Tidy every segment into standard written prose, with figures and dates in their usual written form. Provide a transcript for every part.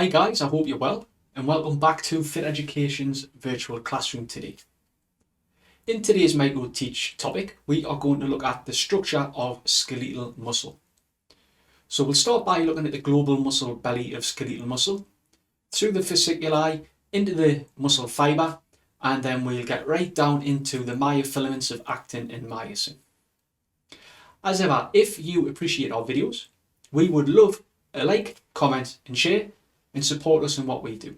Hi guys, I hope you're well and welcome back to Fit Education's virtual classroom today. In today's Micro Teach topic, we are going to look at the structure of skeletal muscle. So we'll start by looking at the global muscle belly of skeletal muscle, through the fasciculi, into the muscle fibre, and then we'll get right down into the myofilaments of actin and myosin. As ever, if you appreciate our videos, we would love a like, comment and share and support us in what we do.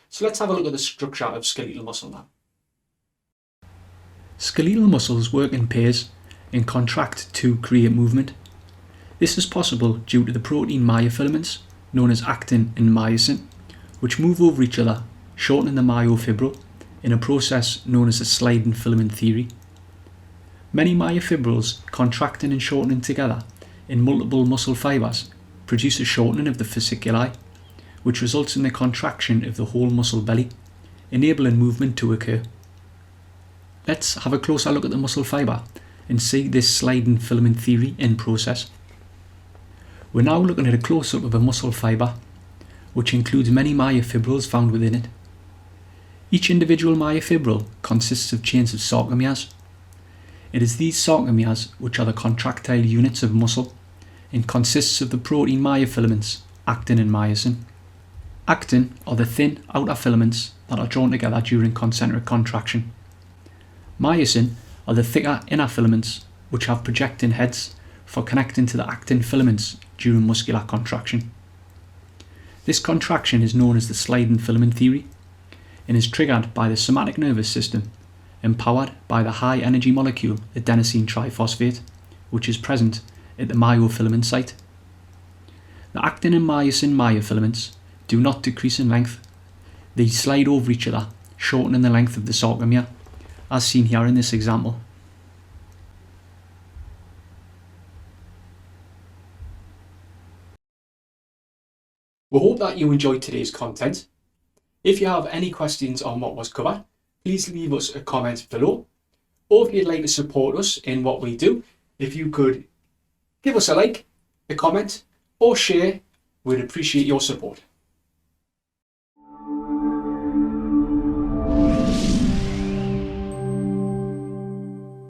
So let's have a look at the structure of skeletal muscle now. Skeletal muscles work in pairs and contract to create movement. This is possible due to the protein myofilaments, known as actin and myosin, which move over each other, shortening the myofibril in a process known as the sliding filament theory. Many myofibrils contracting and shortening together in multiple muscle fibres produce a shortening of the fasciculi, which results in the contraction of the whole muscle belly, enabling movement to occur. Let's have a closer look at the muscle fibre and see this sliding filament theory in process. We're now looking at a close-up of a muscle fibre, which includes many myofibrils found within it. Each individual myofibril consists of chains of sarcomeres. It is these sarcomeres which are the contractile units of muscle and consists of the protein myofilaments, actin and myosin. Actin are the thin outer filaments that are drawn together during concentric contraction. Myosin are the thicker inner filaments which have projecting heads for connecting to the actin filaments during muscular contraction. This contraction is known as the sliding filament theory and is triggered by the somatic nervous system, empowered by the high energy molecule adenosine triphosphate, which is present at the myofilament site. The actin and myosin myofilaments do not decrease in length. They slide over each other, shortening the length of the sarcomere, as seen here in this example. We hope that you enjoyed today's content. If you have any questions on what was covered, please leave us a comment below. Or if you'd like to support us in what we do, if you could give us a like, a comment or share, we'd appreciate your support.